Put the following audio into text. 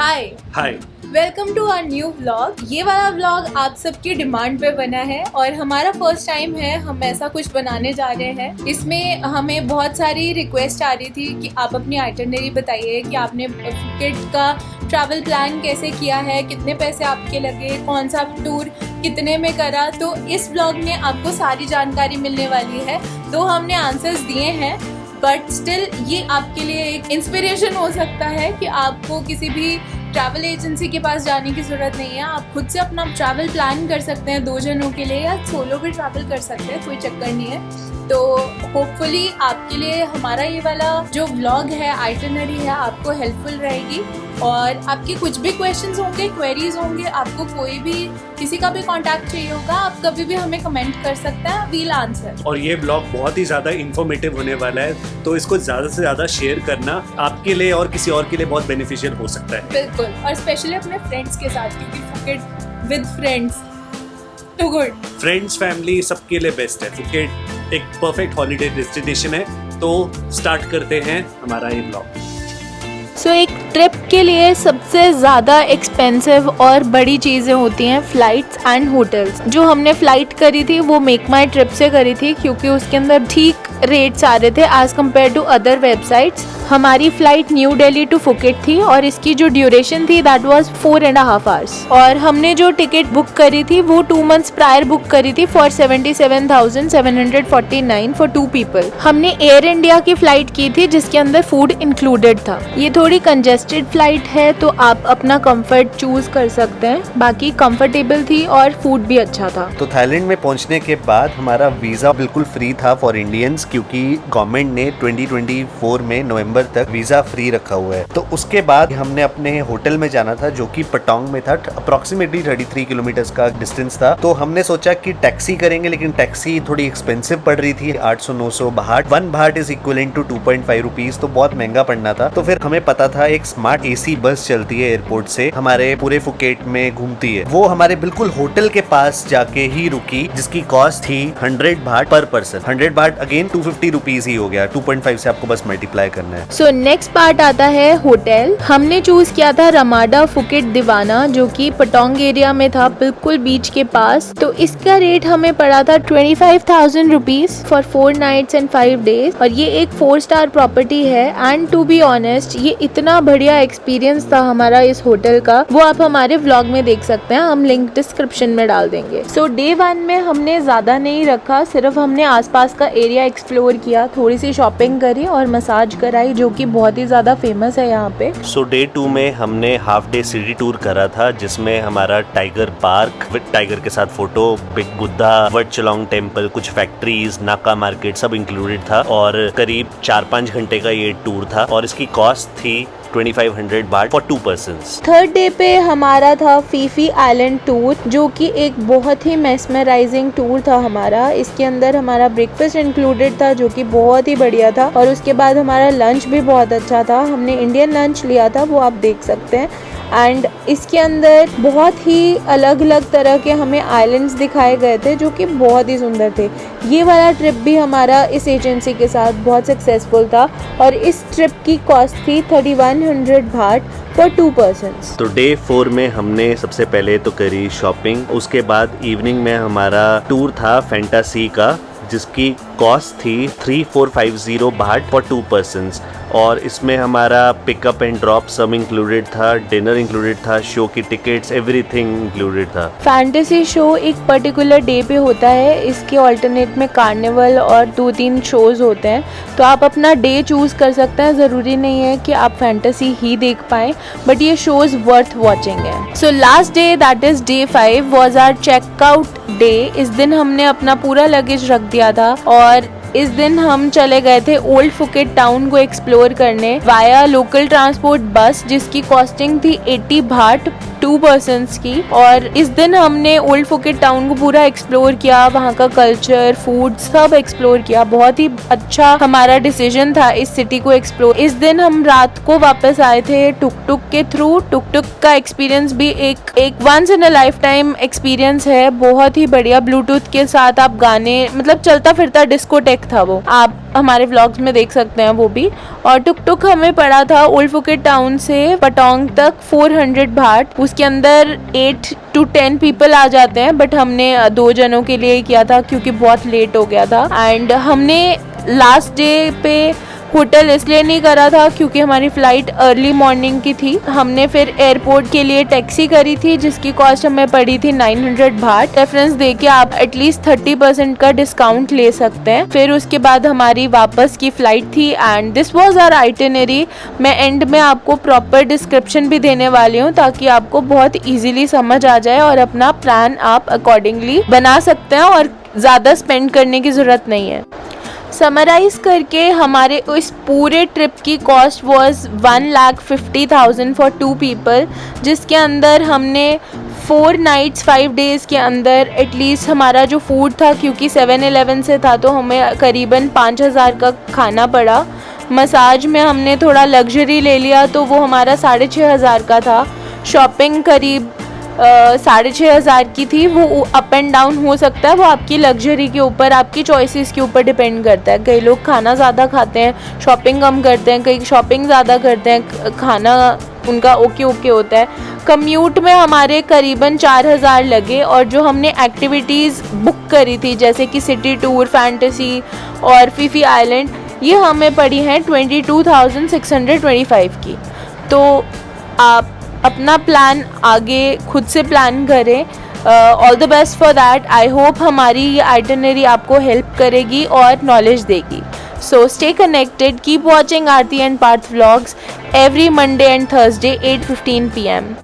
Hi hi welcome to our new vlog. ये वाला vlog आप सबकी डिमांड पे बना है और हमारा फर्स्ट टाइम है हम ऐसा कुछ बनाने जा रहे हैं। इसमें हमें बहुत सारी रिक्वेस्ट आ रही थी कि आप अपनी आइटनरी बताइए कि आपने फुकेट का ट्रैवल प्लान कैसे किया है, कितने पैसे आपके लगे, कौन सा टूर कितने में करा। तो इस व्लॉग में आपको सारी जानकारी मिलने वाली है। तो हमने आंसर्स दिए हैं बट स्टिल ये आपके लिए एक इंस्पिरेशन हो सकता है कि आपको किसी भी ट्रैवल एजेंसी के पास जाने की ज़रूरत नहीं है। आप खुद से अपना ट्रैवल प्लान कर सकते हैं 2 जनों के लिए, या सोलो भी ट्रैवल कर सकते हैं, कोई चक्कर नहीं है। तो होपफुली आपके लिए हमारा ये वाला जो व्लॉग है, आइटनरी है, आपको हेल्पफुल रहेगी। और आपके कुछ भी क्वेश्चंस होंगे, क्वेरीज होंगे, आपको कोई भी किसी का भी कांटेक्ट चाहिए होगा, आप कभी भी हमें कमेंट कर सकते हैं, वील आंसर। और ये ब्लॉग बहुत ही ज़्यादा इन्फॉर्मेटिव होने वाला है, तो इसको ज़्यादा से ज़्यादा शेयर करना आपके लिए और किसी और के लिए बहुत बेनिफिशियल हो सकता है। बिल्कुल, और स्पेशली अपने फ्रेंड्स के साथ, क्योंकि Phuket with friends too good. Friends, family सबके लिए बेस्ट है। फुकेट एक परफेक्ट हॉलीडे डेस्टिनेशन है। तो स्टार्ट करते हैं हमारा ये ब्लॉग। एक ट्रिप के लिए सबसे ज़्यादा एक्सपेंसिव और बड़ी चीज़ें होती हैं फ़्लाइट्स एंड होटल्स। जो हमने फ़्लाइट करी थी वो मेक माई ट्रिप से करी थी, क्योंकि उसके अंदर ठीक रेट्स आ रहे थे as compared to other websites. हमारी flight New Delhi to Phuket थी और इसकी जो ड्यूरेशन थी दैट वाज 4.5 आवर्स। और हमने जो टिकट बुक करी थी वो 2 मंथ्स प्रायर बुक करी थी फॉर 77,749 फॉर 2 पीपल। हमने एयर इंडिया की फ़्लाइट की थी जिसके अंदर फूड इंक्लूडेड था। ये थोड़ी कंजेस्टेड फ्लाइट है तो आप अपना कंफर्ट चूज कर सकते हैं। बाकी कंफर्टेबल थी और फूड भी अच्छा था। तो थाईलैंड में पहुंचने के बाद हमारा वीजा बिल्कुल फ्री था फॉर इंडियंस, क्योंकि गवर्नमेंट ने 2024 में नवंबर तक वीजा फ्री रखा हुआ है। तो उसके बाद हमने अपने होटल में जाना था जो कि पटोंग में था। अप्रोक्सीमेटली 33 किलोमीटर का डिस्टेंस था। तो हमने सोचा कि टैक्सी करेंगे, लेकिन टैक्सी थोड़ी एक्सपेंसिव पड़ रही थी, 800-900 बाहट। 1 बाहट इज इक्विवेलेंट टू 2.5 रुपीज, तो बहुत महंगा पड़ना था। तो फिर हमें पता था एक स्मार्ट एसी बस चलती है एयरपोर्ट से, हमारे पूरे फुकेट में घूमती है। वो हमारे बिल्कुल होटल के पास जाके ही रुकी, जिसकी कॉस्ट थी 100 बाहट पर पर्सन। 100 बाहट अगेन 250 रुपीज ही हो गया। 2.5 से आपको बस मल्टीप्लाई करना है। सो नेक्स्ट पार्ट आता है होटल। हमने चूज किया था रमाडा फुकेट दीवाना, जो कि पटोंग एरिया में था, बिल्कुल बीच के पास। तो इसका रेट हमें पड़ा था 25,000 rupees for 4 nights and 5 days. और ये एक 4 स्टार प्रॉपर्टी है। एंड टू बी ऑनेस्ट ये इतना बढ़िया एक्सपीरियंस था हमारा इस होटल का, वो आप हमारे व्लॉग में देख सकते हैं, हम लिंक डिस्क्रिप्शन में डाल देंगे। सो डे 1 में हमने ज्यादा नहीं रखा, सिर्फ हमने आसपास का एरिया एक्सप्लोर किया, थोड़ी सी शॉपिंग करी और मसाज कराई, जो कि बहुत ही ज्यादा फेमस है यहाँ पे। सो डे 2 में हमने हाफ डे सिटी टूर करा था, जिसमें हमारा टाइगर पार्क विद टाइगर के साथ photo, Big Buddha, Wat Chalong temple, कुछ फैक्ट्रीज, नाका मार्केट सब इंक्लूडेड था। और करीब 4-5 घंटे का ये टूर था और इसकी कॉस्ट थी 2500 बाट फॉर 2 पर्सन्स। थर्ड डे पे हमारा था फीफी आइलैंड टूर, जो कि एक बहुत ही मेस्मराइजिंग टूर था हमारा। इसके अंदर हमारा ब्रेकफास्ट इंक्लूडेड था, जो कि बहुत ही बढ़िया था। और उसके बाद हमारा लंच भी बहुत अच्छा था। हमने इंडियन लंच लिया था, वो आप देख सकते हैं। एंड इसके अंदर बहुत ही अलग अलग तरह के हमें आइलैंड्स दिखाए गए थे, जो कि बहुत ही सुंदर थे। ये वाला ट्रिप भी हमारा इस एजेंसी के साथ बहुत सक्सेसफुल था और इस ट्रिप की कॉस्ट थी 3100 बाट फॉर 2 पर्सन्स। तो डे 4 में हमने सबसे पहले तो करी शॉपिंग। उसके बाद इवनिंग में हमारा टूर था फैंटासी का, जिसकी कॉस्ट थी 3450 बाहट फॉर 2 पर्सन्स। और इसमें हमारा पिकअप एंड ड्रॉप सब इंक्लूडेड था, डिनर इंक्लूडेड था, शो की टिकट्स, एवरीथिंग इंक्लूडेड था। फैंटेसी शो एक पर्टिकुलर डे पे होता है। इसके ऑल्टरनेट में कार्निवल और 2-3 शोज होते हैं, तो आप अपना डे चूज कर सकते हैं। ज़रूरी नहीं है कि आप फैंटेसी ही देख पाएँ, बट ये शोज वर्थ वॉचिंग है। So last day that is day 5 was our checkout day. इस दिन हमने अपना पूरा लगेज रख दिया था और इस दिन हम चले गए थे ओल्ड फुकेट टाउन को एक्सप्लोर करने वाया लोकल ट्रांसपोर्ट बस, जिसकी कॉस्टिंग थी 80 बाट 2 पर्सन्स की। और इस दिन हमने ओल्ड फुकेट टाउन को पूरा एक्सप्लोर किया, वहाँ का कल्चर, फूड सब एक्सप्लोर किया। बहुत ही अच्छा हमारा डिसीजन था इस सिटी को एक्सप्लोर। इस दिन हम रात को वापस आए थे टुक टुक के थ्रू। टुक टुक का एक्सपीरियंस भी एक once in a lifetime experience है, बहुत ही बढ़िया। ब्लूटूथ के साथ आप गाने, मतलब चलता फिरता डिस्कोटेक था वो। आप हमारे व्लॉग्स में देख सकते हैं वो भी। और टुक टुक हमें पड़ा था ओल्ड फुकेट टाउन से पटोंग तक 400 बाट। उसके अंदर 8 to 10 पीपल आ जाते हैं, बट हमने 2 जनों के लिए किया था क्योंकि बहुत लेट हो गया था। एंड हमने लास्ट डे पे होटल इसलिए नहीं करा था क्योंकि हमारी फ़्लाइट अर्ली मॉर्निंग की थी। हमने फिर एयरपोर्ट के लिए टैक्सी करी थी जिसकी कॉस्ट हमें पड़ी थी 900 बाट। रेफरेंस दे के आप एटलीस्ट 30% का डिस्काउंट ले सकते हैं। फिर उसके बाद हमारी वापस की फ़्लाइट थी and this was our itinerary. मैं एंड में आपको प्रॉपर डिस्क्रिप्शन भी देने वाली हूँ ताकि आपको बहुत ईजिली समझ आ जाए और अपना प्लान आप अकॉर्डिंगली बना सकते हैं और ज़्यादा स्पेंड करने की ज़रूरत नहीं है। समराइज़ करके हमारे इस पूरे ट्रिप की कॉस्ट वाज 1,50,000 फॉर 2 पीपल, जिसके अंदर हमने 4 नाइट्स 5 डेज़ के अंदर एटलीस्ट हमारा जो फूड था, क्योंकि 7-Eleven से था तो हमें करीबन 5,000 का खाना पड़ा। मसाज में हमने थोड़ा लग्जरी ले लिया तो वो हमारा 6,500 का था। शॉपिंग करीब 6,500 की थी। वो अप एंड डाउन हो सकता है, वो आपकी लग्जरी के ऊपर, आपकी चॉइसेस के ऊपर डिपेंड करता है। कई लोग खाना ज़्यादा खाते हैं, शॉपिंग कम करते हैं, कई शॉपिंग ज़्यादा करते हैं, खाना उनका ओके होता है। कम्यूट में हमारे करीबन 4,000 लगे और जो हमने एक्टिविटीज़ बुक करी थी जैसे कि सिटी टूर, फैंटेसी और फीफी आइलैंड, ये हमें पड़ी हैं 22,625 की। तो आप अपना प्लान आगे खुद से प्लान करें। All the best for that. I hope हमारी ये आइटिनरी आपको हेल्प करेगी और नॉलेज देगी। So stay connected, keep watching Aarti and Parth vlogs every Monday and Thursday 8:15 PM.